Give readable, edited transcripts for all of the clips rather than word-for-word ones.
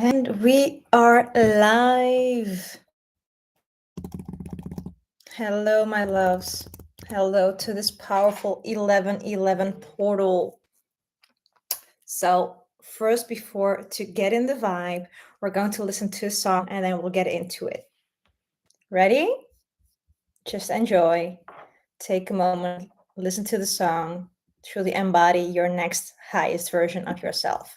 And we are live. Hello, my loves. Hello to this powerful 1111 portal. So, first, before to get in the vibe, we're going to listen to a song and then we'll get into it. Ready? Just enjoy. Take a moment, listen to the song, truly embody your next highest version of yourself.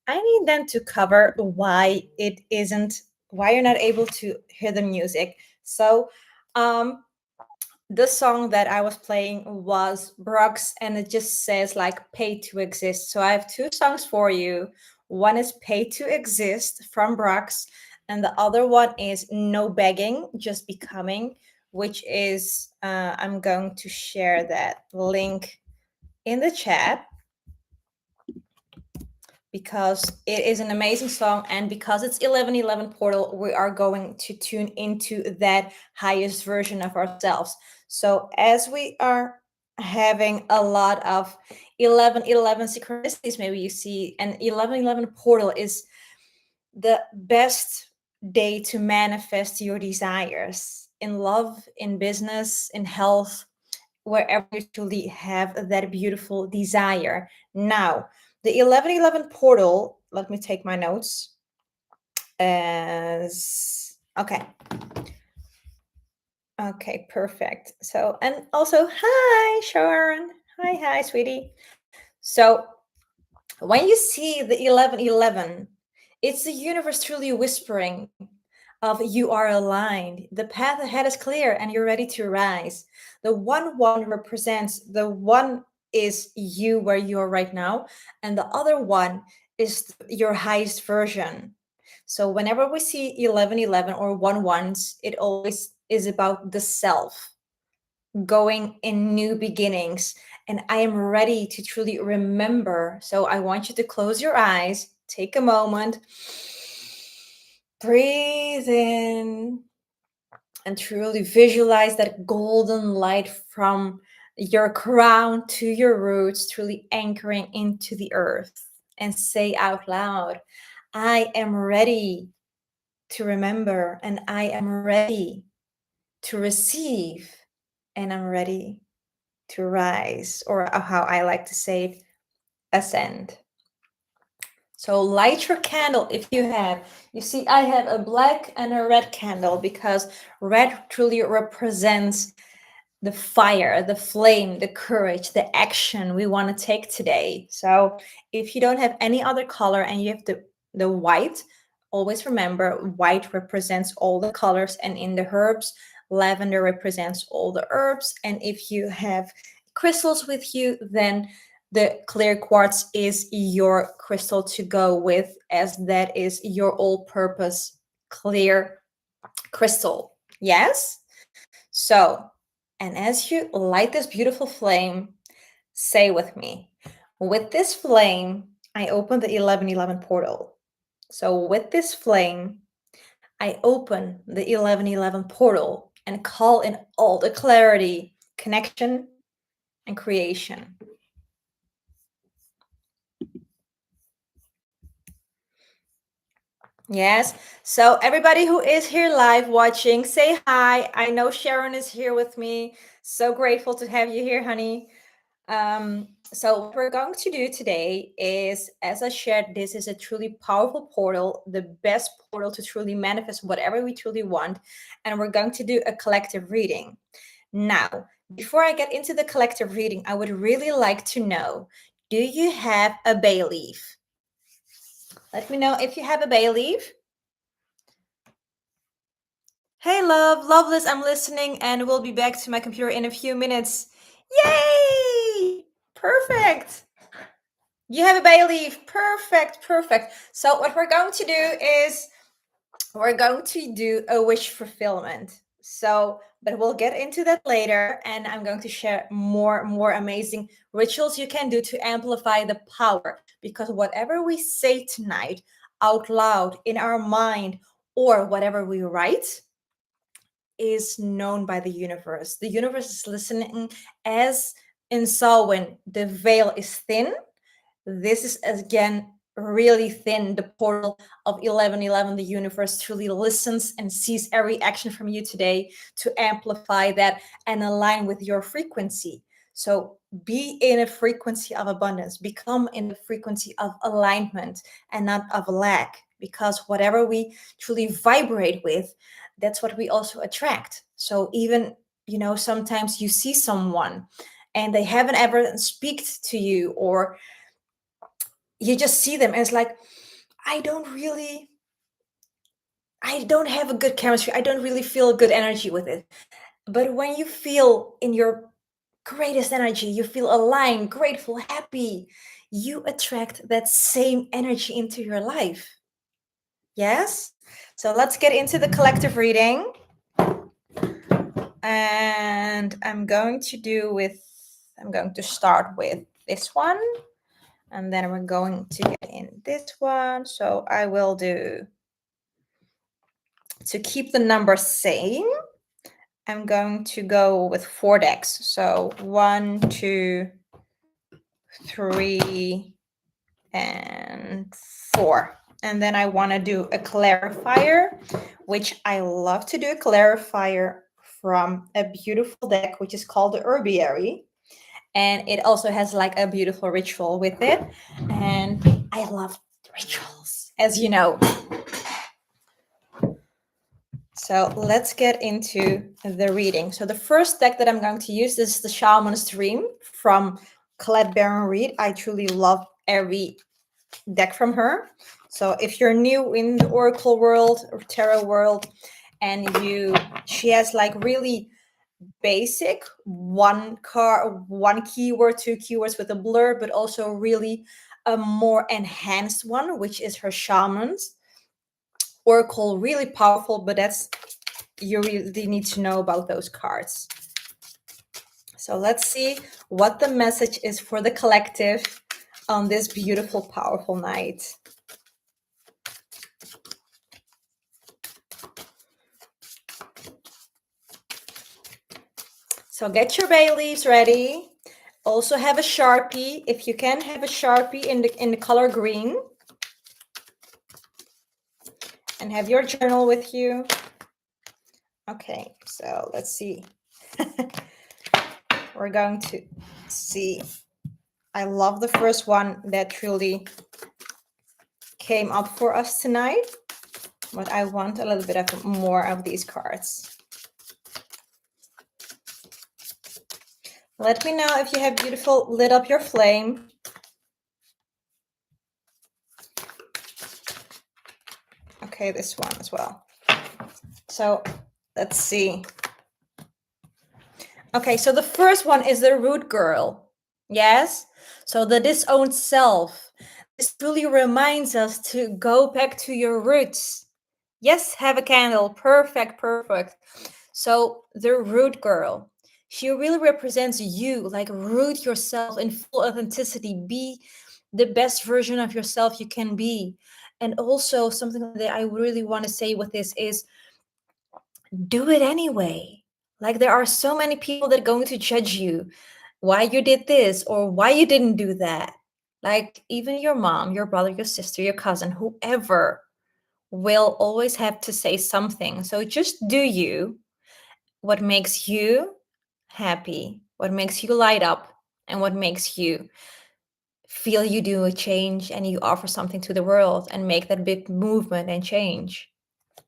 I need them to cover why you're not able to hear the music. So, um, the song that I was playing was Brooks, and it just says like "Pay to Exist." So I have two songs for you. One is "Pay to Exist" from Brooks, and the other one is "No Begging, Just Becoming," which is I'm going to share that link in the chat because it is an amazing song, and because it's 1111 portal, we are going to tune into that highest version of ourselves. So as we are having a lot of 1111 synchronicities, maybe you see an 1111 portal is the best day to manifest your desires in love, in business, in health, wherever you truly have that beautiful desire. Now, the 1111 portal, let me take my notes. As okay. Okay, perfect. So, and also, hi, Sharon. Hi, sweetie. So, when you see the 1111, it's the universe truly whispering of you are aligned. The path ahead is clear and you're ready to rise. The 1 1 represents the one is you where you are right now, and the other one is your highest version. So whenever we see 1111 or 1 1s, it always is about the self going in new beginnings. And I am ready to truly remember. So I want you to close your eyes, take a moment, breathe in, and truly visualize that golden light from your crown to your roots, truly anchoring into the earth. And say out loud, I am ready to remember, and I am ready to receive, and I'm ready to rise, or how I like to say it, ascend. So light your candle if you have. You see, I have a black and a red candle because red truly represents the fire, the flame, the courage, the action we want to take today. So if you don't have any other color and you have the white, always remember white represents all the colors, and in the herbs, lavender represents all the herbs. And if you have crystals with you, then the clear quartz is your crystal to go with, as that is your all purpose clear crystal. Yes? So, and as you light this beautiful flame, say with me, with this flame, I open the 1111 portal. So, with this flame, I open the 1111 portal and call in all the clarity, connection, and creation. Yes. So everybody who is here live watching, say hi. I know Sharon is here with me. So grateful to have you here, honey. So, what we're going to do today is, as I shared, this is a truly powerful portal, the best portal to truly manifest whatever we truly want. And we're going to do a collective reading. Now, before I get into the collective reading, I would really like to know, do you have a bay leaf? Let me know if you have a bay leaf. Hey, love, loveless, I'm listening, and we'll be back to my computer in a few minutes. Yay! Perfect. You have a bay leaf. Perfect, perfect. So what we're going to do is we're going to do a wish fulfillment. So, but we'll get into that later, and I'm going to share more amazing rituals you can do to amplify the power, because whatever we say tonight out loud in our mind or whatever we write is known by the universe. The universe is listening, as in Samhain the veil is thin. This is again really thin. The portal of 1111, the universe truly listens and sees every action from you today to amplify that and align with your frequency. So be in a frequency of abundance, become in the frequency of alignment and not of lack, because whatever we truly vibrate with, that's what we also attract. So even, sometimes you see someone and they haven't ever speak to you, or you just see them and it's like, I don't really, I don't have a good chemistry, I don't really feel a good energy with it. But when you feel in your greatest energy, you feel aligned, grateful, happy, you attract that same energy into your life. Yes. So let's get into the collective reading, and I'm going to start with this one, and then we're going to get in this one. So I will do, to keep the number same, I'm going to go with 4 decks. So 1, 2, 3, and 4. And then I want to do a clarifier, which I love to do a clarifier from a beautiful deck, which is called the Herbiary. And it also has like a beautiful ritual with it. And I love rituals, as you know. So let's get into the reading. So the first deck that I'm going to use is the Shaman's Dream from Colette Baron Reid. I truly love every deck from her. So if you're new in the Oracle world or Tarot world, and she has like really basic one card, one keyword, 2 keywords with a blur, but also really a more enhanced one, which is her Shaman's Oracle. Really powerful, but you really need to know about those cards. So let's see what the message is for the collective on this beautiful, powerful night. So get your bay leaves ready. Also have a Sharpie. If you can, have a Sharpie in the color green. And have your journal with you. Okay, so let's see. We're going to see. I love the first one that truly came up for us tonight, but I want a little bit of more of these cards. Let me know if you have beautiful lit up your flame. Okay, this one as well. So let's see. Okay, so the first one is the root girl. Yes, so the disowned self. This really reminds us to go back to your roots. Yes, have a candle. Perfect, perfect. So the root girl, she really represents you. Like, root yourself in full authenticity. Be the best version of yourself you can be. And also something that I really want to say with this is, do it anyway. Like, there are so many people that are going to judge you why you did this or why you didn't do that. Like, even your mom, your brother, your sister, your cousin, whoever will always have to say something. So just do you, what makes you happy, what makes you light up, and what makes you feel you do a change and you offer something to the world and make that big movement and change.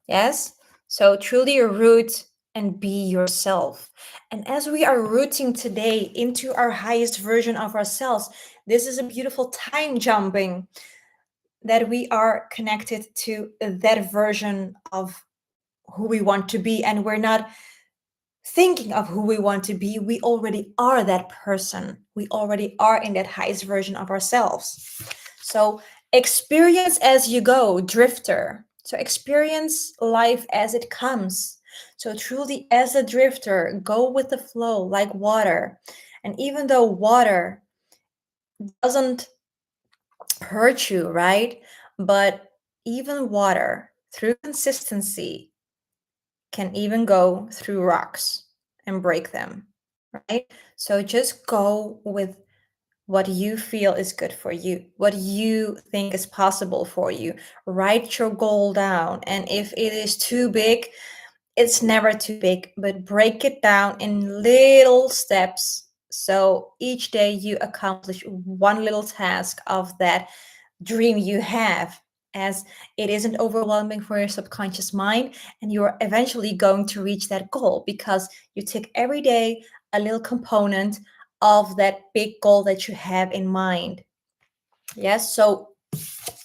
Yes? So truly root and be yourself. And as we are rooting today into our highest version of ourselves, this is a beautiful time jumping that we are connected to that version of who we want to be. And we're not thinking of who we want to be. We already are that person. We already are in that highest version of ourselves. So experience as you go, drifter. So experience life as it comes. So truly, as a drifter, go with the flow like water. And even though water doesn't hurt you, right? But even water, through consistency, can even go through rocks and break them, right? So just go with what you feel is good for you, what you think is possible for you. Write your goal down. And if it is too big, it's never too big, but break it down in little steps. So each day you accomplish one little task of that dream you have, as it isn't overwhelming for your subconscious mind, and you're eventually going to reach that goal because you take every day a little component of that big goal that you have in mind. Yes, so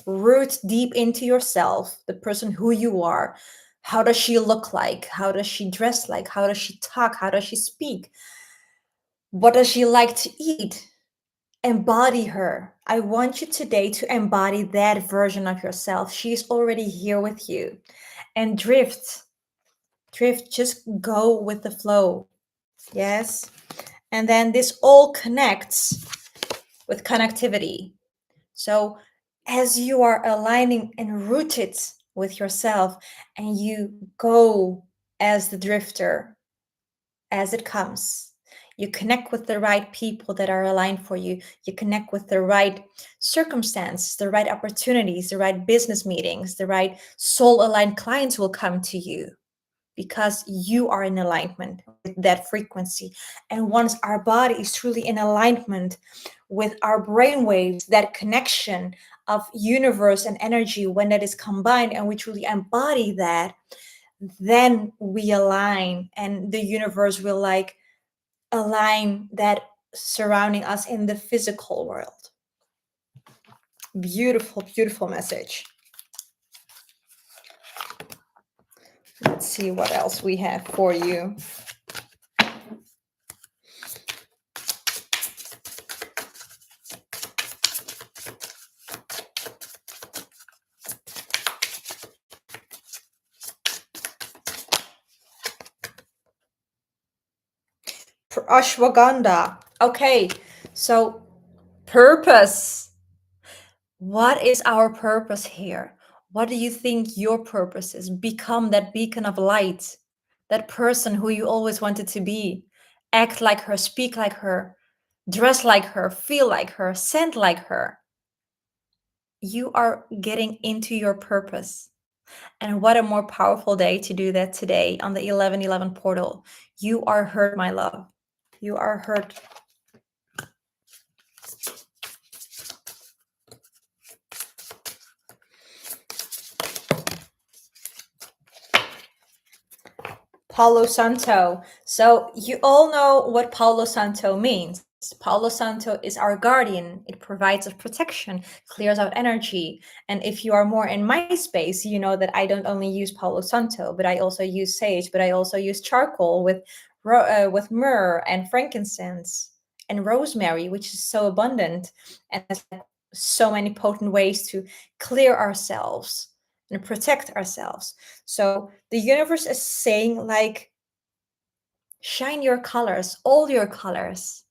root deep into yourself, the person who you are. How does she look like? How does she dress like? How does she talk? How does she speak? What does she like to eat? Embody her. I want you today to embody that version of yourself. She's already here with you. And drift. Drift, just go with the flow. Yes. And then this all connects with connectivity. So as you are aligning and rooted with yourself and you go as the drifter, as it comes, you connect with the right people that are aligned for you. You connect with the right circumstance, the right opportunities, the right business meetings, the right soul aligned clients will come to you because you are in alignment with that frequency. And once our body is truly in alignment with our brain waves, that connection of universe and energy, when that is combined and we truly embody that, then we align and the universe will like align that surrounding us in the physical world. Beautiful, beautiful message. Let's see what else we have for you. Ashwagandha. Okay, so purpose. What is our purpose here? What do you think your purpose is? Become that beacon of light, that person who you always wanted to be. Act like her, speak like her, dress like her, feel like her, scent like her. You are getting into your purpose. And what a more powerful day to do that today on the 1111 portal. You are heard, my love. You are heard. Palo Santo. So you all know what Palo Santo means. Palo Santo is our guardian. It provides us protection, clears out energy. And if you are more in my space, you know that I don't only use Palo Santo, but I also use sage, but I also use charcoal with myrrh and frankincense and rosemary, which is so abundant and has so many potent ways to clear ourselves and protect ourselves. So the universe is saying, like, shine your colors, all your colors,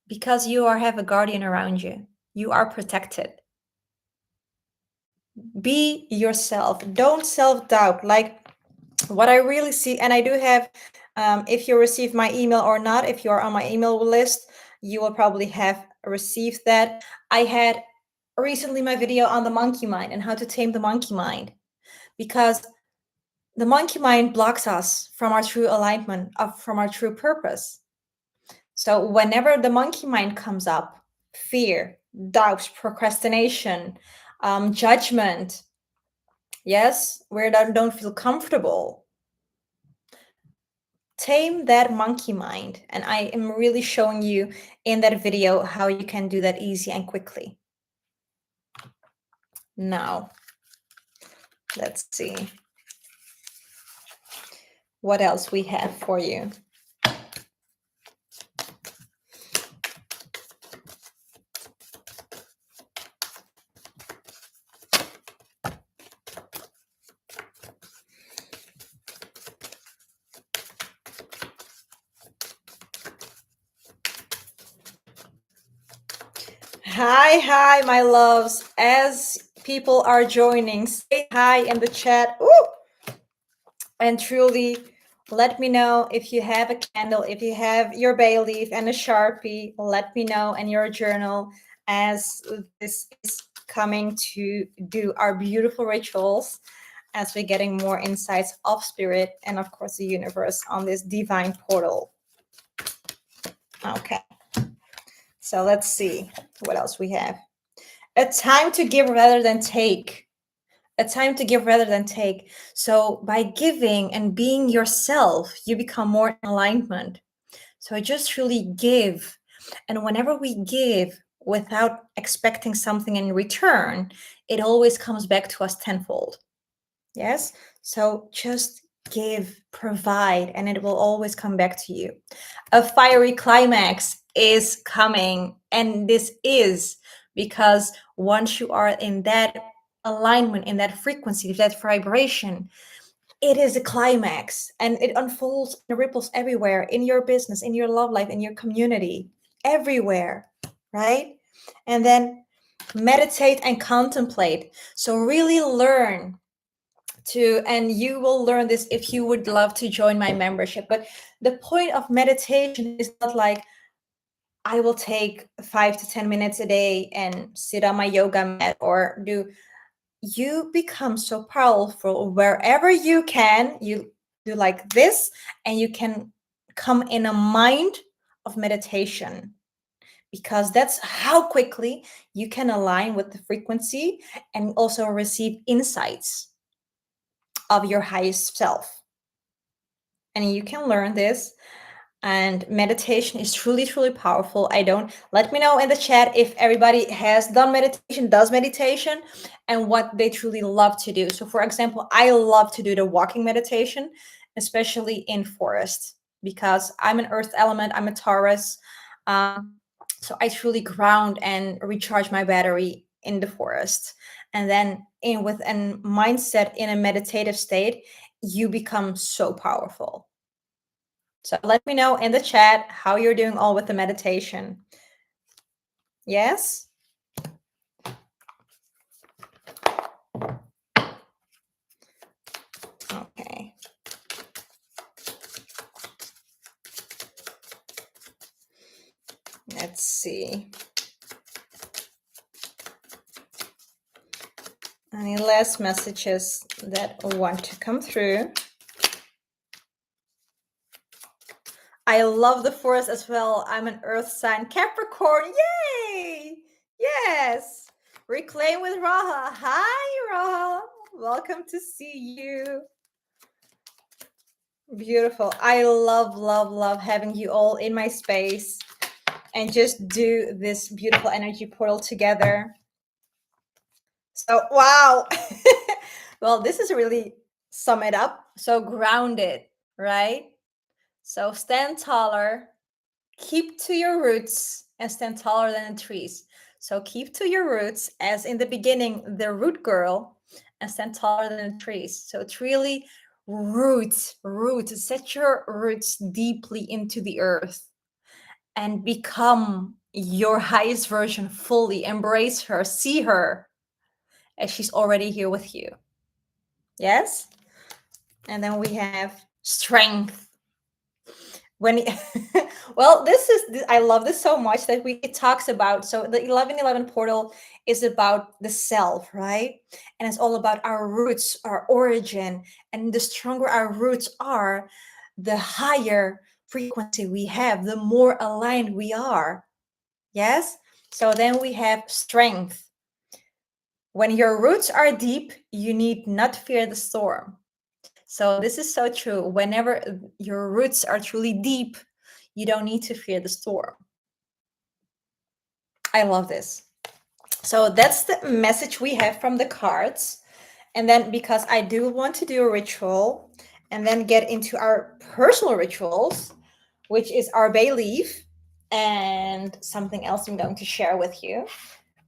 because you have a guardian around you. You are protected. Be yourself. Don't self-doubt. Like what I really see, and I do have, if you receive my email or not, if you're on my email list, you will probably have received that. I had recently my video on the monkey mind and how to tame the monkey mind, because the monkey mind blocks us from our true alignment, from our true purpose. So whenever the monkey mind comes up, fear, doubt, procrastination, judgment, yes, where don't feel comfortable, tame that monkey mind. And I am really showing you in that video how you can do that easy and quickly. Now, let's see what else we have for you. Hi, my loves. As people are joining, say hi in the chat. Ooh! And truly, let me know if you have a candle, if you have your bay leaf and a Sharpie, let me know in your journal as this is coming to do our beautiful rituals, as we're getting more insights of spirit and of course the universe on this divine portal. Okay. So let's see what else we have. A time to give rather than take. A time to give rather than take. So by giving and being yourself, you become more in alignment. So just truly give. And whenever we give without expecting something in return, it always comes back to us tenfold. Yes? So just give, provide, and it will always come back to you. A fiery climax is coming, and this is because once you are in that alignment, in that frequency, that vibration, it is a climax and it unfolds and ripples everywhere in your business, in your love life, in your community, everywhere, right? And then meditate and contemplate. So really learn to, and you will learn this if you would love to join my membership. But the point of meditation is not like I will take 5 to 10 minutes a day and sit on my yoga mat or do. You become so powerful wherever you can. You do like this, and you can come in a mind of meditation, because that's how quickly you can align with the frequency and also receive insights of your highest self. And you can learn this. And meditation is truly, truly powerful. Let me know in the chat if everybody has done meditation, does meditation, and what they truly love to do. So, for example, I love to do the walking meditation, especially in forest, because I'm an earth element, I'm a Taurus. So I truly ground and recharge my battery in the forest. And then with a mindset in a meditative state, you become so powerful. So let me know in the chat how you're doing all with the meditation. Yes? Okay. Let's see. Any last messages that want to come through? I love the forest as well. I'm an earth sign, Capricorn. Yay! Yes. Reclaim with Raha. Hi, Raha. Welcome to see you. Beautiful. I love having you all in my space and just do this beautiful energy portal together. So, wow. Well, this is really sum it up. So grounded, right? So stand taller, keep to your roots, and stand taller than the trees. So keep to your roots, as in the beginning, the root girl, and stand taller than the trees. So it's really root, set your roots deeply into the earth and become your highest version fully. Embrace her, see her as she's already here with you. Yes? And then we have strength. When well, I love this so much that it talks about, so the 1111 portal is about the self, right? And it's all about our roots, our origin, and the stronger our roots are, the higher frequency we have, the more aligned we are. Yes? So then we have strength. When your roots are deep, you need not fear the storm. So this is so true. Whenever your roots are truly deep, you don't need to fear the storm. I love this. So that's the message we have from the cards. And then because I do want to do a ritual and then get into our personal rituals, which is our bay leaf and something else I'm going to share with you,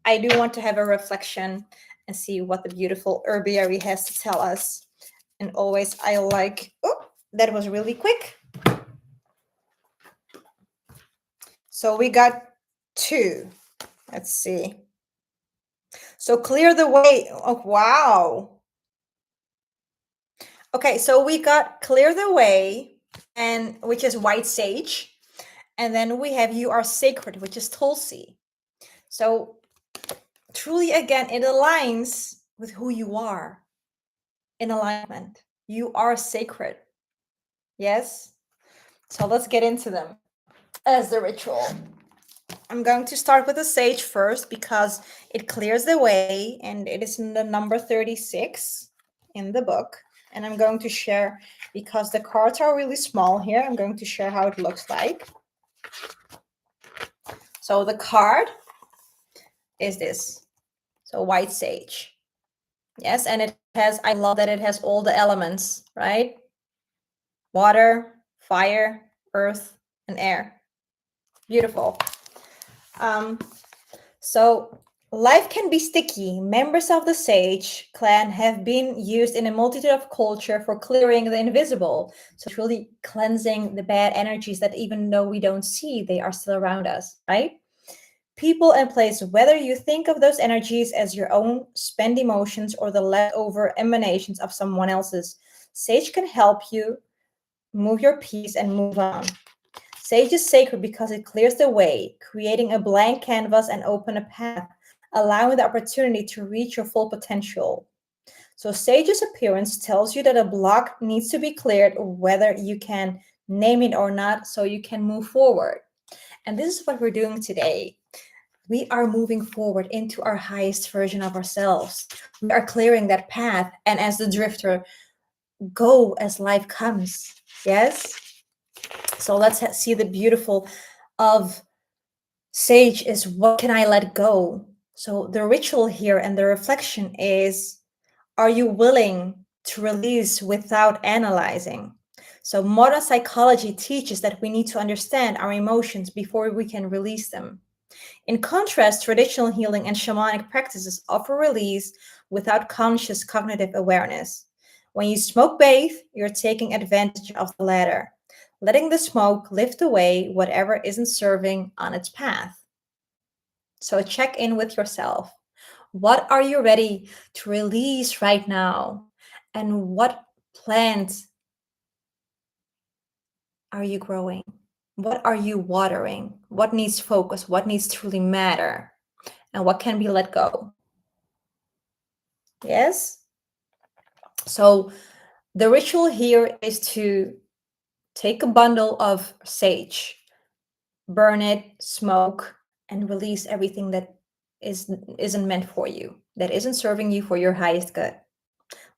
I do want to have a reflection and see what the beautiful herbiary has to tell us. And always I like, oh, that was really quick. So we got 2. Let's see. So clear the way. Oh, wow. Okay, so we got clear the way, and which is white sage. And then we have you are sacred, which is Tulsi. So truly, again, it aligns with who you are in alignment. You are sacred. Yes? So let's get into them as the ritual. I'm going to start with the sage first because it clears the way and it is in the number 36 in the book. And I'm going to share, because the cards are really small here, I'm going to share how it looks like. So the card is this. So white sage. Yes, and it has, I love that it has all the elements, right? Water, fire, earth, and air. Beautiful. So life can be sticky. Members of the Sage clan have been used in a multitude of culture for clearing the invisible. So it's really cleansing the bad energies that even though we don't see, they are still around us, right? People and place, whether you think of those energies as your own spent emotions or the leftover emanations of someone else's, Sage can help you move your piece and move on. Sage is sacred because it clears the way, creating a blank canvas and open a path, allowing the opportunity to reach your full potential. So Sage's appearance tells you that a block needs to be cleared, whether you can name it or not, so you can move forward. And this is what we're doing today. We are moving forward into our highest version of ourselves. We are clearing that path, and as the drifter, go as life comes. Yes? So let's see the beautiful of Sage is, what can I let go? So the ritual here and the reflection is, are you willing to release without analyzing? So modern psychology teaches that we need to understand our emotions before we can release them. In contrast, traditional healing and shamanic practices offer release without conscious cognitive awareness. When you smoke bathe, you're taking advantage of the latter, letting the smoke lift away whatever isn't serving on its path. So check in with yourself. What are you ready to release right now? And what plants are you growing? What are you watering? What needs focus? What needs to truly matter? And what can be let go? Yes? So the ritual here is to take a bundle of sage, burn it, smoke, and release everything that isn't meant for you, that isn't serving you for your highest good.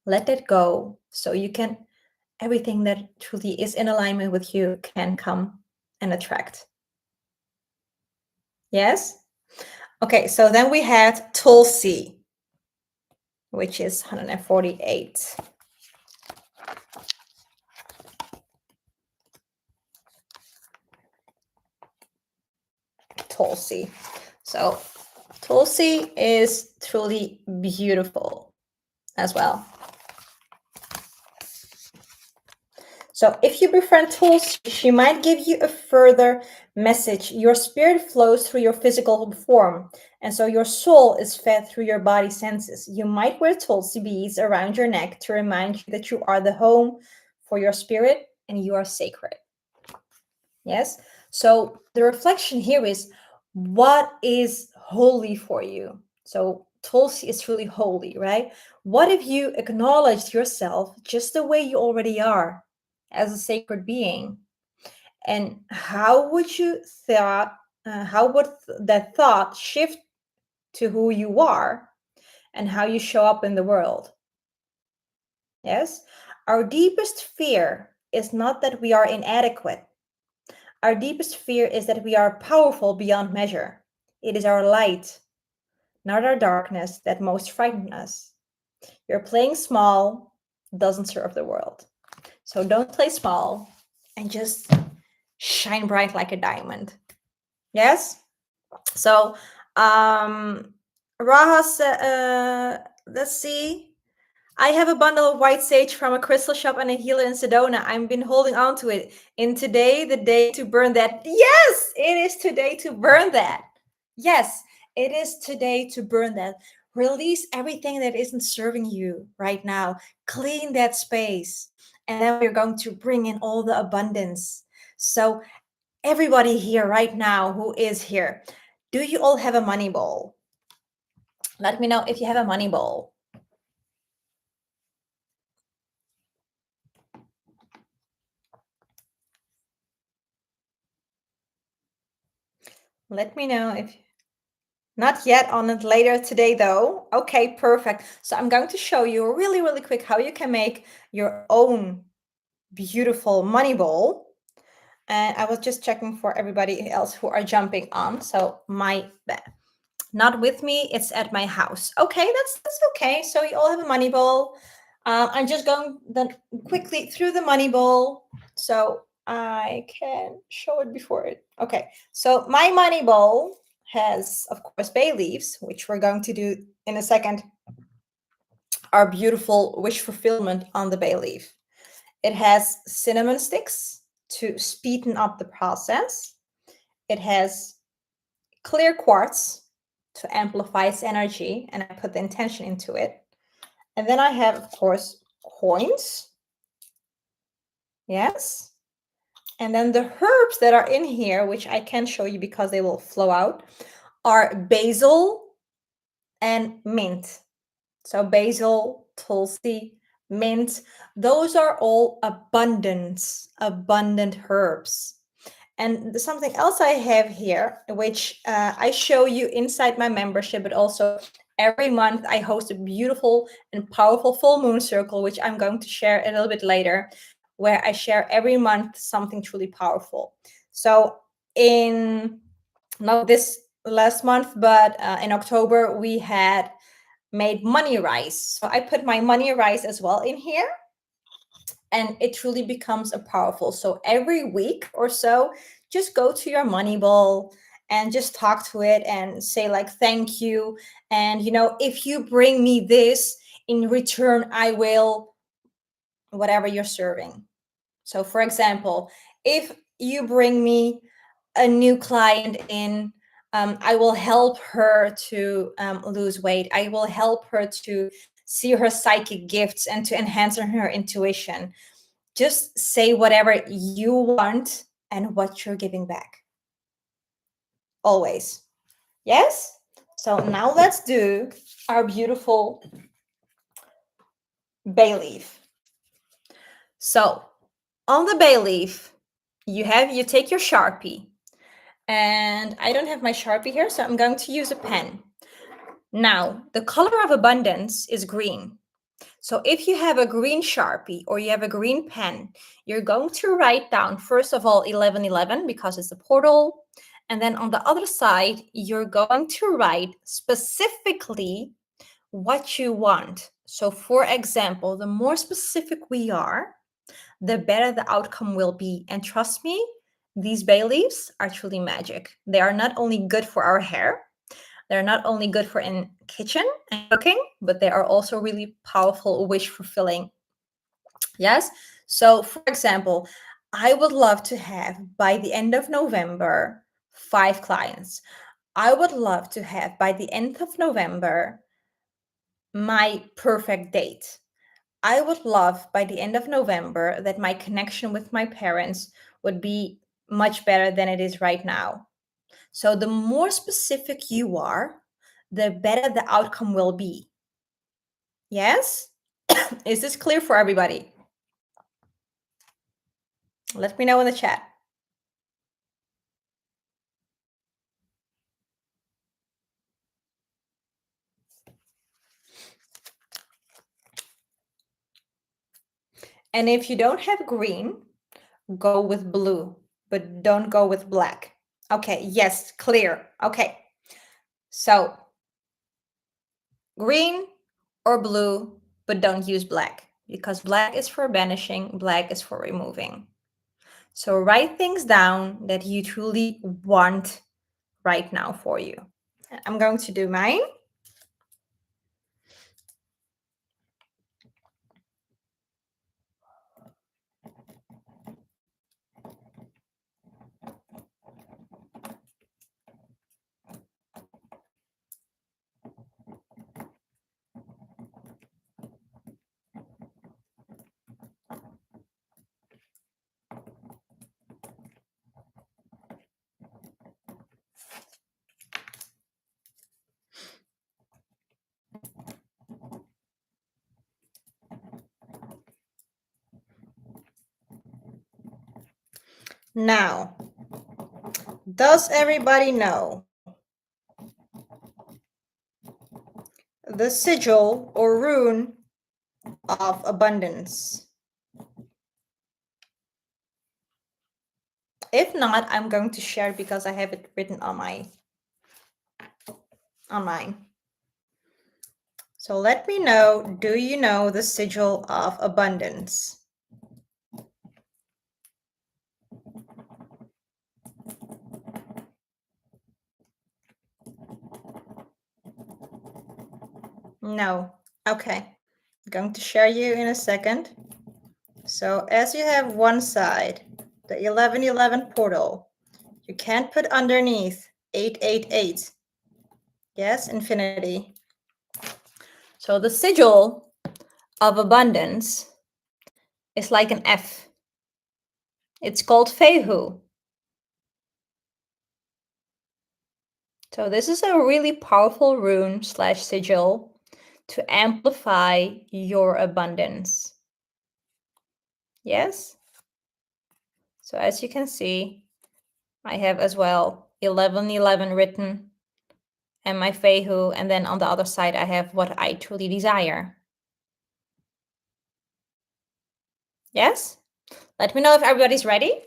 Let it go so you can, everything that truly is in alignment with you can come and attract. Yes? Okay, so then we had Tulsi, which is 148. Tulsi. So Tulsi is truly beautiful as well. So if you befriend Tulsi, she might give you a further message. Your spirit flows through your physical form, and so your soul is fed through your body senses. You might wear Tulsi beads around your neck to remind you that you are the home for your spirit and you are sacred. Yes? So the reflection here is, what is holy for you? So Tulsi is really holy, right? What if you acknowledged yourself just the way you already are as a sacred being? And how would you thought, how would that thought shift to who you are and how you show up in the world? Yes, our deepest fear is not that we are inadequate. Our deepest fear is that we are powerful beyond measure. It is our light, not our darkness, that most frighten us. You're playing small doesn't serve the world. So don't play small and just shine bright like a diamond. Yes? So, Raha, let's see. I have a bundle of white sage from a crystal shop and a healer in Sedona. I've been holding on to it. And today, the day to burn that. Yes, it is today to burn that. Yes, it is today to burn that. Release everything that isn't serving you right now. Clean that space. And then we're going to bring in all the abundance. So, everybody here right now who is here, do you all have a money bowl? Let me know if you have a money bowl. Let me know if not yet, on it later today though. Okay, perfect. So I'm going to show you really, really quick how you can make your own beautiful money bowl. And I was just checking for everybody else who are jumping on. So not with me, it's at my house. Okay, that's okay. So you all have a money bowl. I'm just going then quickly through the money bowl so I can show it before it. Okay, so my money bowl has, of course, bay leaves, which we're going to do in a second. Our beautiful wish fulfillment on the bay leaf. It has cinnamon sticks to speeden up the process. It has clear quartz to amplify its energy, and I put the intention into it. And then I have, of course, coins. Yes. And then the herbs that are in here, which I can show you because they will flow out, are basil and mint. So basil, tulsi, mint, those are all abundant herbs. And something else I have here, which I show you inside my membership, but also every month I host a beautiful and powerful full moon circle, which I'm going to share a little bit later, where I share every month something truly powerful. So in not this last month, but in October, we had made money rice. So I put my money rice as well in here, and it truly becomes a powerful. So every week or so, just go to your money bowl and just talk to it and say like thank you, and if you bring me this in return, I will whatever you're serving. So for example, if you bring me a new client in, I will help her to lose weight. I will help her to see her psychic gifts and to enhance her intuition. Just say whatever you want and what you're giving back. Always. Yes? So now let's do our beautiful bay leaf. So on the bay leaf, you take your Sharpie. And I don't have my Sharpie here, so I'm going to use a pen. Now, the color of abundance is green. So if you have a green Sharpie or you have a green pen, you're going to write down, first of all, 1111 because it's a portal. And then on the other side, you're going to write specifically what you want. So for example, the more specific we are, the better the outcome will be. And trust me, these bay leaves are truly magic. They are not only good for our hair, they're not only good for in kitchen and cooking, but they are also really powerful wish fulfilling. Yes. So for example, I would love to have by the end of November 5 clients. I would love to have by the end of November my perfect date. I would love by the end of November that my connection with my parents would be much better than it is right now. So the more specific you are, the better the outcome will be. Yes? Is this clear for everybody? Let me know in the chat. And if you don't have green, go with blue, but don't go with black. Okay, yes, clear. Okay, so green or blue, but don't use black because black is for banishing, black is for removing. So write things down that you truly want right now for you. I'm going to do mine. Now, does everybody know the sigil or rune of abundance? If not, I'm going to share it because I have it written on mine. So let me know, do you know the sigil of abundance? No. Okay. I'm going to share you in a second. So as you have one side, the 1111 portal, you can't put underneath 888. Yes, infinity. So the sigil of abundance is like an F. It's called Fehu. So this is a really powerful rune / sigil to amplify your abundance. Yes? So as you can see, I have as well 1111 written and my Fehu, and then on the other side I have what I truly desire. Yes? Let me know if everybody's ready.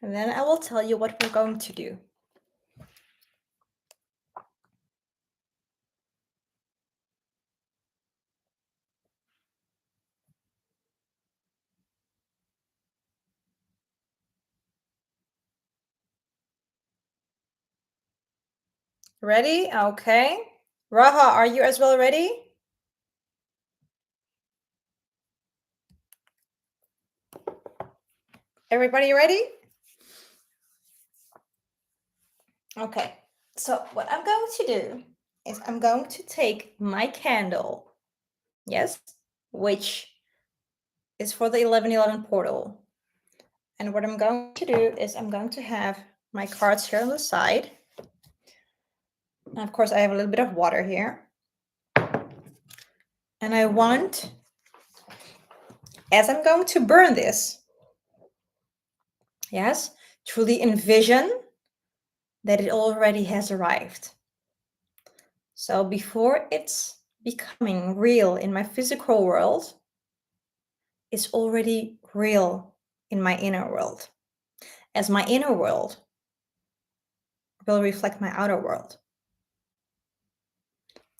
And then I will tell you what we're going to do. Ready? Okay. Raha, are you as well ready? Everybody ready? Okay. So what I'm going to do is I'm going to take my candle, yes, which is for the 1111 portal. And what I'm going to do is I'm going to have my cards here on the side. And of course, I have a little bit of water here. And I want, as I'm going to burn this, yes, truly envision that it already has arrived. So before it's becoming real in my physical world, it's already real in my inner world, as my inner world will reflect my outer world.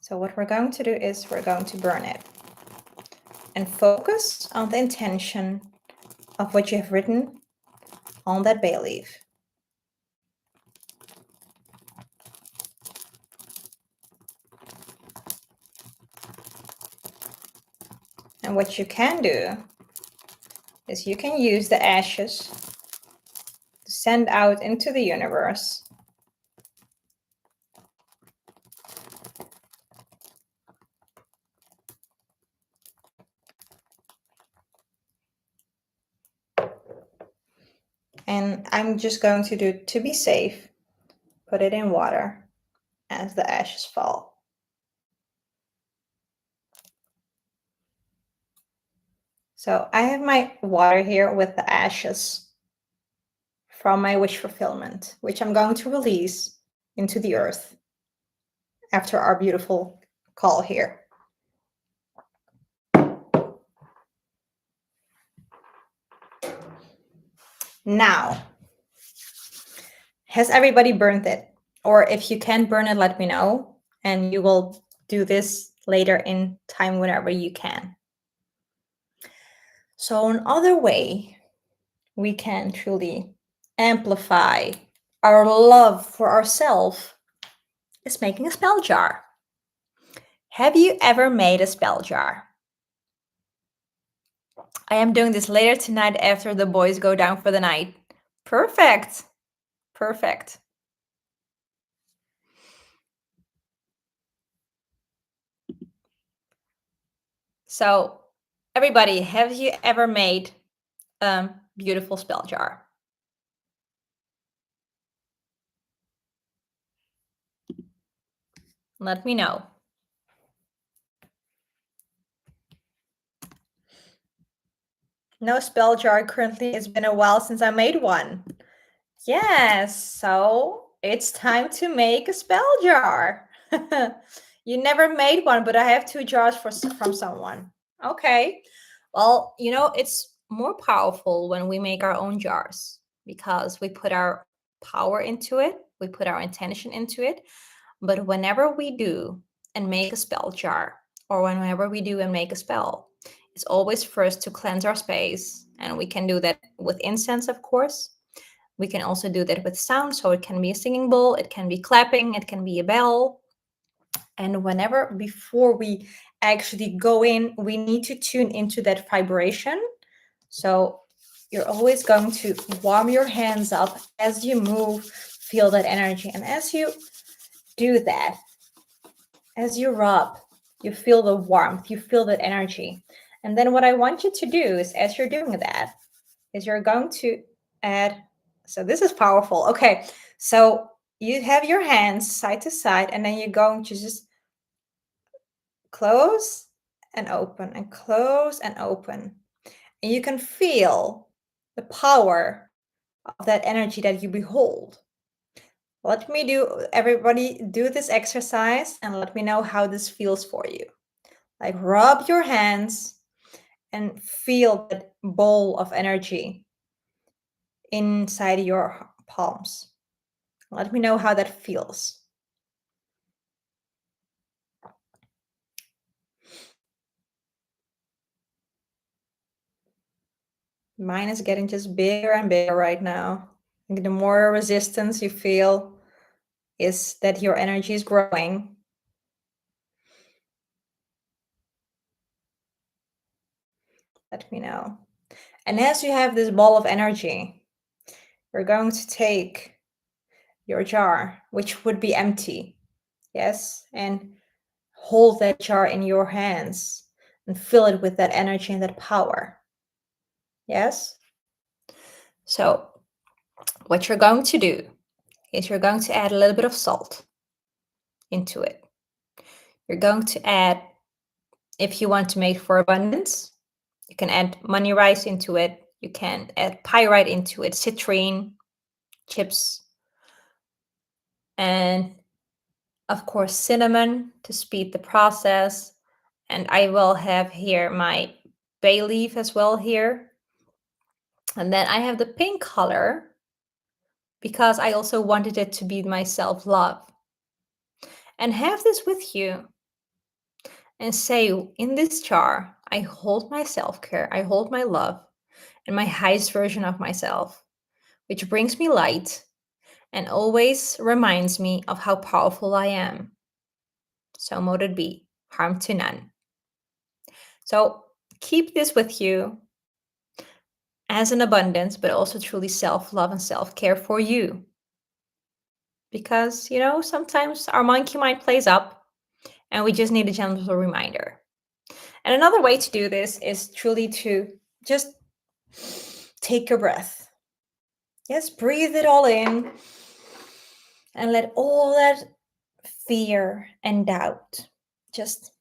So what we're going to do is we're going to burn it and focus on the intention of what you have written on that bay leaf. And what you can do is you can use the ashes to send out into the universe and I'm just going to do, to be safe, put it in water as the ashes fall. So I have my water here with the ashes from my wish fulfillment, which I'm going to release into the earth after our beautiful call here. Now, has everybody burned it? Or if you can burn it, let me know. And you will do this later in time whenever you can. So another way we can truly amplify our love for ourselves is making a spell jar. Have you ever made a spell jar? I am doing this later tonight after the boys go down for the night. Perfect. Perfect. So, everybody, have you ever made a beautiful spell jar? Let me know. No spell jar currently. It's been a while since I made one. Yes, so it's time to make a spell jar. You never made one, but I have 2 jars from someone. Okay. Well, it's more powerful when we make our own jars because we put our power into it, we put our intention into it. But whenever we do and make a spell jar, or whenever we do and make a spell, it's always first to cleanse our space. And we can do that with incense, of course. We can also do that with sound. So it can be a singing bowl, it can be clapping, it can be a bell. And whenever, before we actually go in, we need to tune into that vibration. So you're always going to warm your hands up as you move, feel that energy. And as you do that, as you rub, you feel the warmth, you feel that energy. And then what I want you to do is, as you're doing that, is you're going to add, so this is powerful. Okay, so you have your hands side to side, and then you're going to just close and open and close and open. And you can feel the power of that energy that you behold. Everybody do this exercise and let me know how this feels for you. Like rub your hands and feel that bowl of energy inside your palms. Let me know how that feels. Mine is getting just bigger and bigger right now. And the more resistance you feel is that your energy is growing. Let me know. And as you have this ball of energy, you're going to take your jar, which would be empty. Yes. And hold that jar in your hands and fill it with that energy and that power. Yes. So what you're going to do is you're going to add a little bit of salt into it. You're going to add, if you want to make for abundance, you can add money rice into it. You can add pyrite into it, citrine, chips, and of course cinnamon to speed the process. And I will have here my bay leaf as well here. And then I have the pink color because I also wanted it to be my self-love. And have this with you and say, in this jar, I hold my self-care, I hold my love and my highest version of myself, which brings me light and always reminds me of how powerful I am. So mote it be, harm to none. So keep this with you as an abundance, but also truly self-love and self-care for you. Because, sometimes our monkey mind plays up and we just need a gentle reminder. And another way to do this is truly to just take your breath. Yes, breathe it all in and let all that fear and doubt just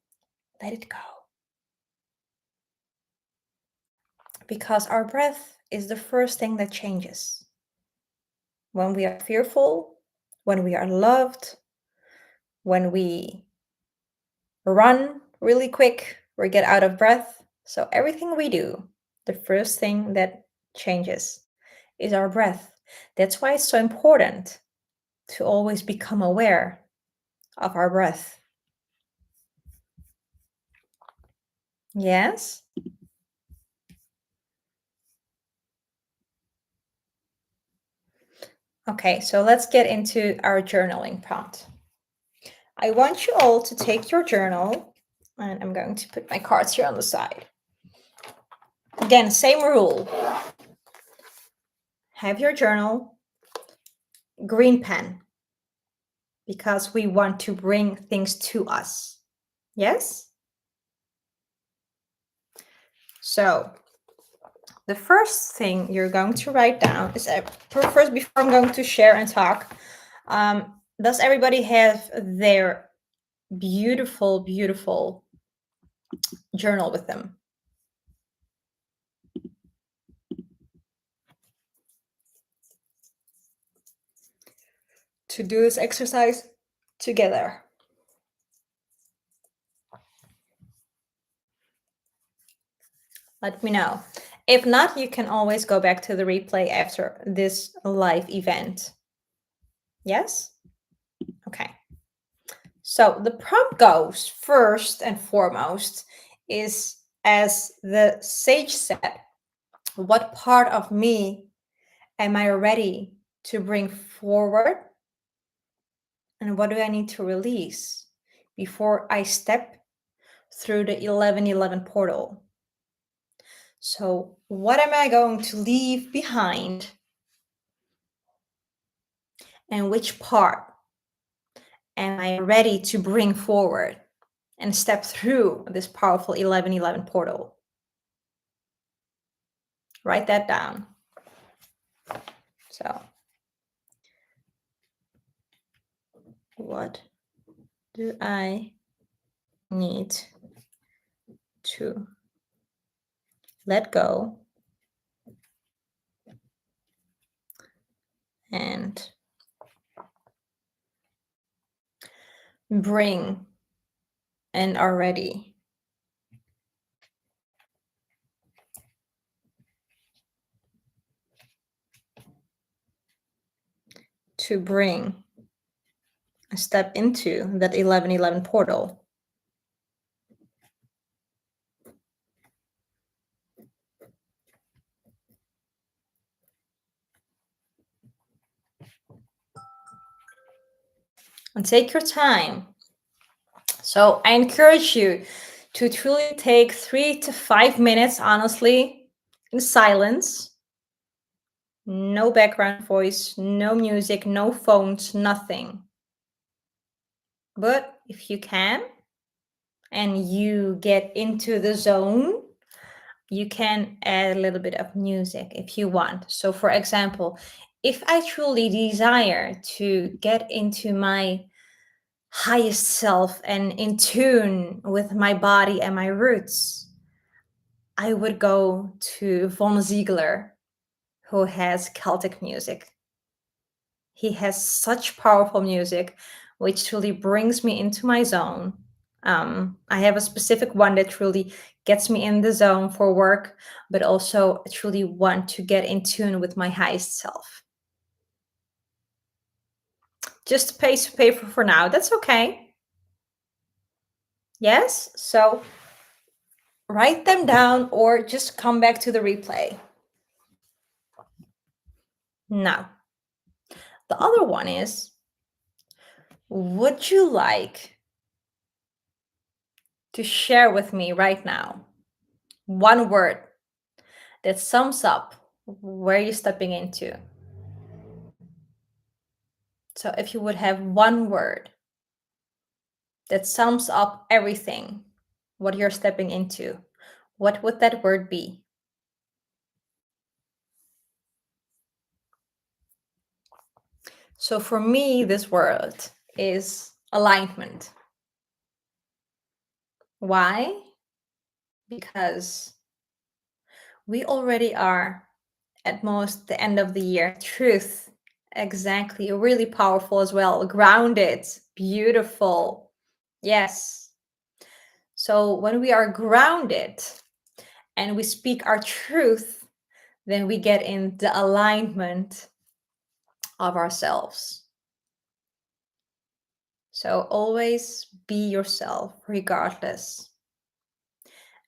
let it go. Because our breath is the first thing that changes. when we are fearful, when we are loved, when we run really quick or get out of breath. So, everything we do, the first thing that changes is our breath. That's why it's so important to always become aware of our breath. Yes? Okay, so let's get into our journaling prompt. I want you all to take your journal, and I'm going to put my cards here on the side. Again, same rule. Have your journal, green pen, because we want to bring things to us. Yes? So, the first thing you're going to write down is first, before I'm going to share and talk, does everybody have their beautiful, beautiful journal with them? To do this exercise together. Let me know. If not, you can always go back to the replay after this live event. Yes? Okay. So the prompt goes first and foremost is, as the sage said, what part of me am I ready to bring forward? And what do I need to release before I step through the 1111 portal? So, what am I going to leave behind? And which part am I ready to bring forward and step through this powerful 1111 portal? Write that down. So, what do I need to let go and bring and are ready to bring a step into that 1111 portal? And take your time. So I encourage you to truly take 3 to 5 minutes, honestly, in silence. No background voice, no music, no phones, nothing. But if you can and you get into the zone, you can add a little bit of music if you want. So, for example, if I truly desire to get into my highest self and in tune with my body and my roots, I would go to Von Ziegler, who has Celtic music. He has such powerful music, which truly brings me into my zone. I have a specific one that truly gets me in the zone for work, but also I truly want to get in tune with my highest self. Just paste paper for now. That's okay. Yes? So write them down or just come back to the replay. Now, the other one is, would you like to share with me right now one word that sums up where you're stepping into? So if you would have one word that sums up everything, what you're stepping into, what would that word be? So for me, this word is alignment. Why? Because we already are at most the end of the year. Truth, Exactly. Really powerful as well. Grounded. Beautiful. Yes. So when we are grounded and we speak our truth, then we get in the alignment of ourselves. So always be yourself, regardless.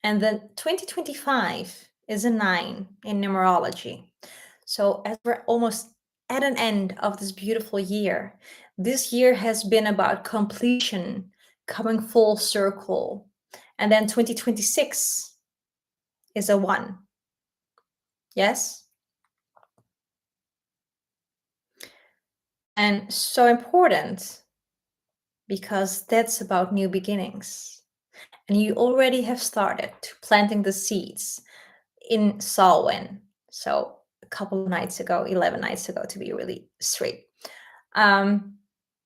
And then 2025 is a 9 in numerology. So as we're almost at an end of this beautiful year, this year has been about completion, coming full circle. And then 2026 is a 1. Yes? And so important because that's about new beginnings. And you already have started planting the seeds in Samhain. So a couple of nights ago, 11 nights ago, to be really straight,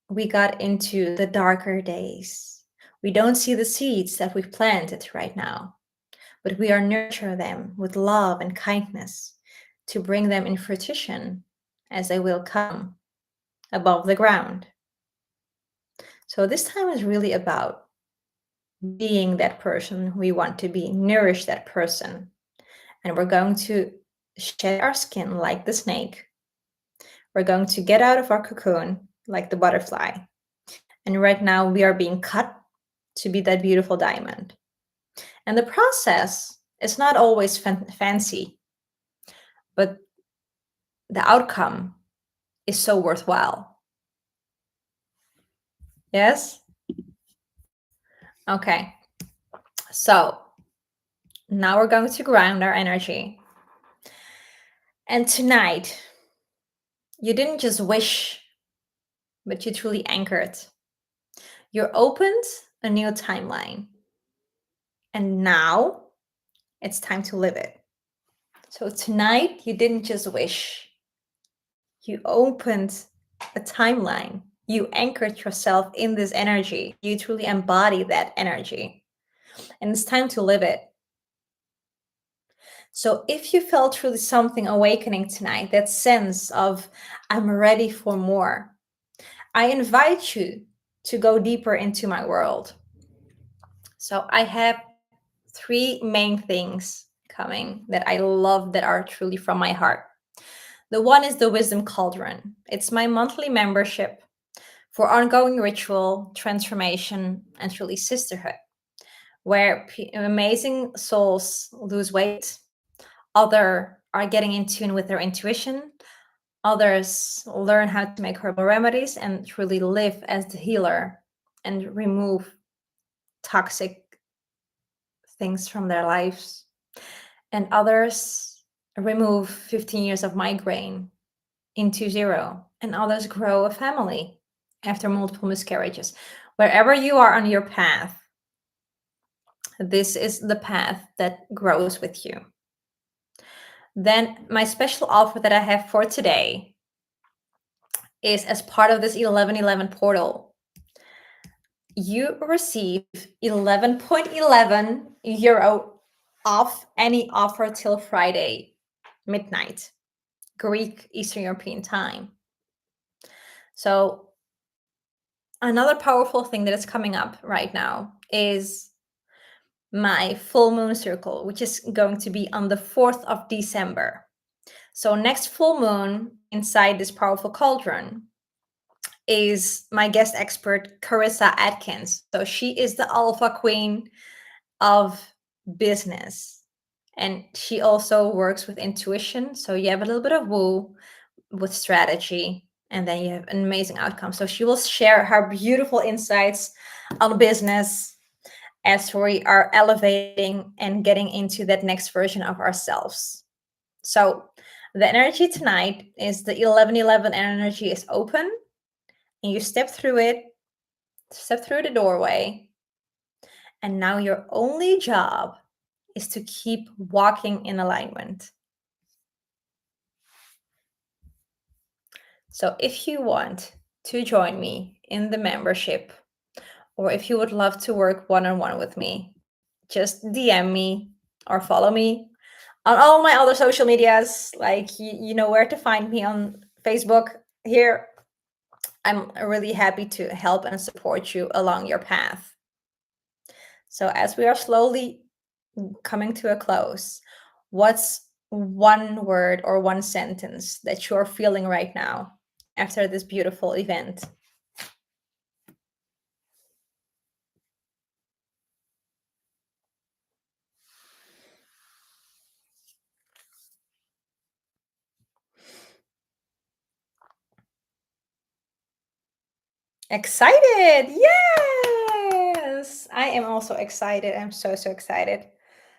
we got into the darker days. We don't see the seeds that we've planted right now, but we are nurturing them with love and kindness to bring them in fruition as they will come above the ground. So this time is really about being that person we want to be, nourish that person. And we're going to shed our skin like the snake. We're going to get out of our cocoon like the butterfly. And right now we are being cut to be that beautiful diamond. And the process is not always fancy, but the outcome is so worthwhile. Yes? Okay. So now we're going to ground our energy. And tonight, you didn't just wish, but you truly anchored. You opened a new timeline. And now it's time to live it. So tonight, you didn't just wish, you opened a timeline. You anchored yourself in this energy. You truly embody that energy. And it's time to live it. So if you felt truly something awakening tonight, that sense of, I'm ready for more, I invite you to go deeper into my world. So I have 3 main things coming that I love that are truly from my heart. The one is the Wisdom Cauldron. It's my monthly membership for ongoing ritual, transformation, and truly sisterhood, where amazing souls lose weight, others are getting in tune with their intuition, others learn how to make herbal remedies and truly live as the healer and remove toxic things from their lives, and others remove 15 years of migraine into 0, and others grow a family after multiple miscarriages. Wherever you are on your path, this is the path that grows with you. Then my special offer that I have for today is, as part of this 1111 portal, you receive 11.11 euro off any offer till Friday midnight, Greek Eastern European time. So another powerful thing that is coming up right now is my full moon circle, which is going to be on the 4th of December. So next full moon inside this powerful cauldron is my guest expert, Carissa Atkins. So she is the alpha queen of business. And she also works with intuition. So you have a little bit of woo with strategy, and then you have an amazing outcome. So she will share her beautiful insights on business as we are elevating and getting into that next version of ourselves. So the energy tonight is the 1111 energy is open, and you step through it, step through the doorway, and now your only job is to keep walking in alignment. So if you want to join me in the membership, or if you would love to work one-on-one with me, just DM me or follow me on all my other social medias. Like, you know where to find me on Facebook, here I'm really happy to help and support you along your path. So, as we are slowly coming to a close, what's one word or one sentence that you're feeling right now after this beautiful event? Excited. Yes. I am also excited. I'm so, so excited.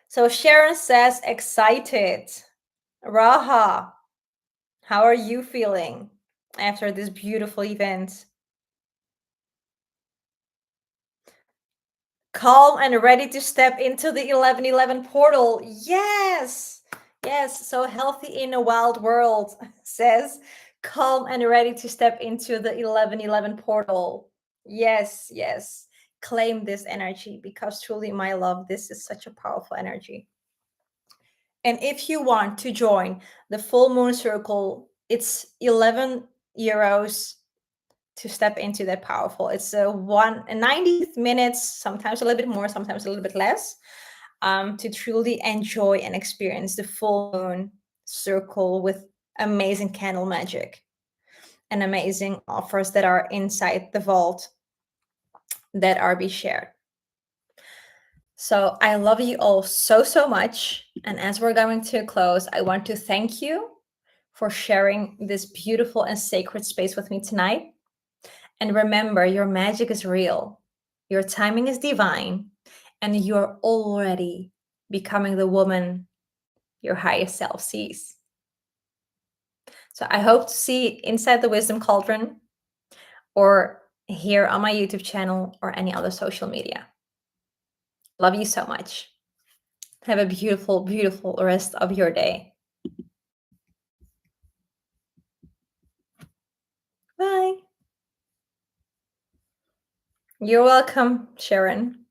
So Sharon says excited. Raha, how are you feeling after this beautiful event? Calm and ready to step into the 1111 portal. Yes. Yes. So healthy in a wild world says calm and ready to step into the 1111 portal. Yes. Yes. Claim this energy because truly, my love, this is such a powerful energy. And if you want to join the full moon circle, it's 11 euros to step into that powerful. It's a 90 minutes, sometimes a little bit more, sometimes a little bit less, to truly enjoy and experience the full moon circle with amazing candle magic and amazing offers that are inside the vault that are be shared. So I love you all so, so much. And as we're going to close, I want to thank you for sharing this beautiful and sacred space with me tonight. And remember, your magic is real, your timing is divine, and you're already becoming the woman your highest self sees. So I hope to see you inside the Wisdom Cauldron or here on my YouTube channel or any other social media. Love you so much. Have a beautiful, beautiful rest of your day. Bye. You're welcome, Sharon.